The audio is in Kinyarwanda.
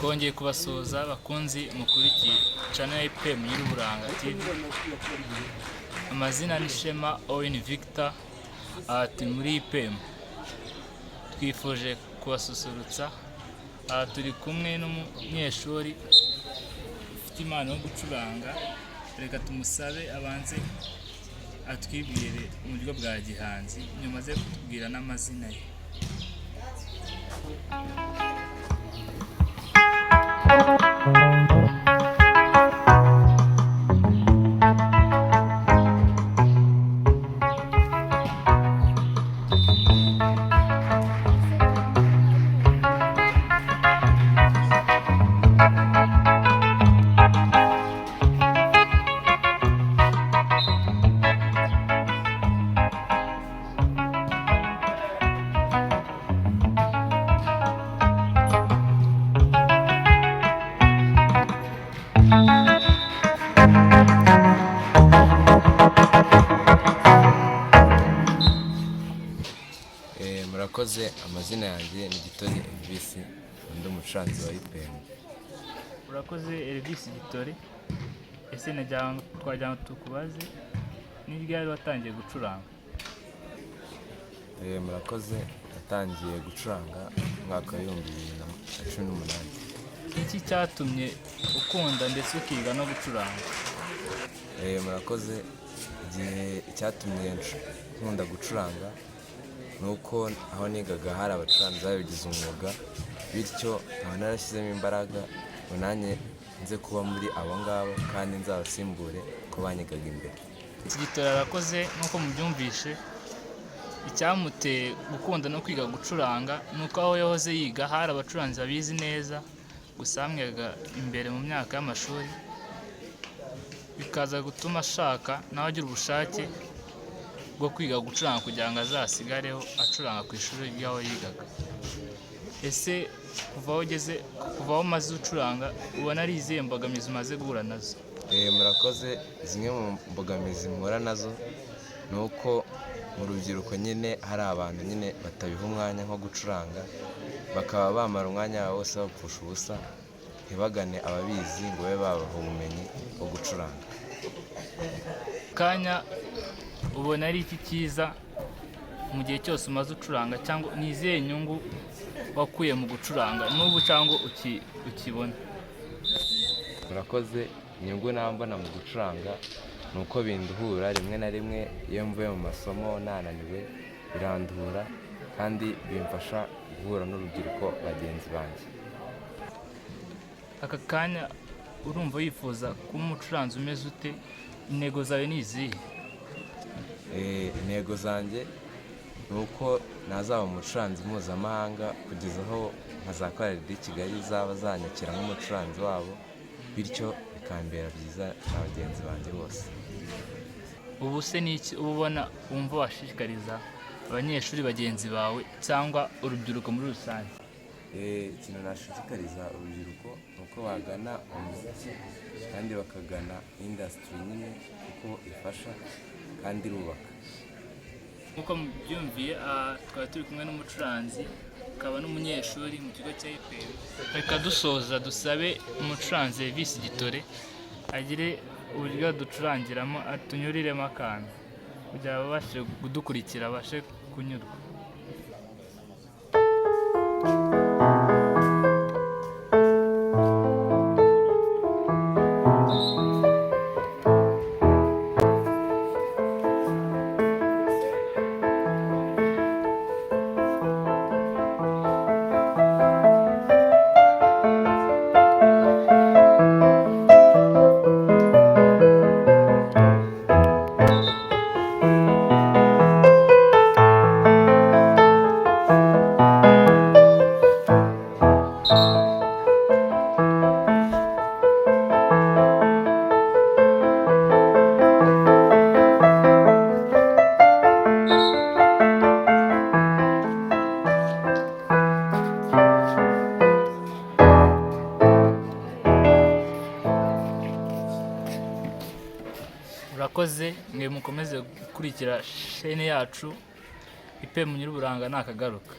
twongeye kubasuhuza abakunzi mukurikiye channel ya IPM NYIRUBURANGA TV. Amazina ni Shema Owen Victor, turi muri IPM. Twifuje kubasusurutsa, turi kumwe n'umunyeshuri ufite impano yo gucuranga. Reka tumusabe abanze atwibwire mu buryo bwa gihanzi, nyuma ze kutubwira n'amazina ye. Murakoze, amazina yanjye ni Gitore Elvis, ndi umucuranzi wa IPM. Urakoze Elvis Gitore, ese twagira ngo tukubaze ni ryari watangiye gucuranga? Murakoze, natangiye gucuranga mu mwaka wa 2018. Iki cyatumye ukunda ndetse ukiga no gucuranga? Murakoze, igihe cyatumye nkunda gucuranga nuko aho nigaga hari abacuranzi babigize umwuga, bityo nkaba narashyizemo imbaraga ngo nanjye nze kuba muri abo ngabo kandi nzabasimbure ko banyigaga imbere. Iki Gitore arakoze, nk'uko mubyumvishe, icyamuteye gukunda no kwiga gucuranga nuko aho yahoze yiga hari abacuranzi babizi neza, gusa bamwigaga imbere mu myaka y'amashuri, bikaza gutuma ashaka nawe agira ubushake bwo kwiga gucuranga kugira ngo azasigareho acuranga ku ishuri ry'aho yigaga. Ese kuva aho umaze ucuranga ubona ari izihe mbogamizi umaze guhura nazo? Murakoze, zimwe mu mbogamizi mpura nazo ni uko mu rubyiruko nyine hari abantu nyine batabiha umwanya nko gucuranga, bakaba bamara umwanya wabo wose bapfusha ubusa, ntibagane ababizi ngo babe babaha ubumenyi bwo gucuranga. Kanya ubona ari iki cyiza mu gihe cyose umaze ucuranga, cyangwa ni izihe nyungu wakuye mu gucuranga n'ubu cyangwa ukibona? Murakoze, inyungu nambona mu gucuranga ni uko binduhura rimwe na rimwe. Iyo mvuye mu masomo nananiwe biranduhura kandi bimfasha guhura n'urubyiruko bagenzi banjye. Aka kanya urumva wifuza kuba umucuranzi umeze ute? Intego zawe ni izihe? Intego zanjye ni uko nazaba umucuranzi mpuzamahanga kugeza aho nkazakorera i Kigali zaba zanyakira nk'umucuranzi wabo, bityo bikambera byiza na bagenzi banjye bose. Ubu se ni iki uba ubona wumva washishikariza abanyeshuri bagenzi bawe cyangwa urubyiruko muri rusange? Ikintu nashishikariza urubyiruko ni uko bagana umuziki kandi bakagana industry nyine kuko ifasha kandi irubaka. Nk'uko mubyumviye, twari turi kumwe n'umucuranzi akaba n'umunyeshuri mu kigo cya IPM. Reka dusoza dusabe umucuranzi Elvis Gitore agire uburyo ducurangiramo, atunyuriremo akantu kugira ngo babashe kudukurikira, babashe kunyurwa. Murakoze, mwe mukomeze gukurikira chaîne yacu IPM NYIRUBURANGA nakagaruka.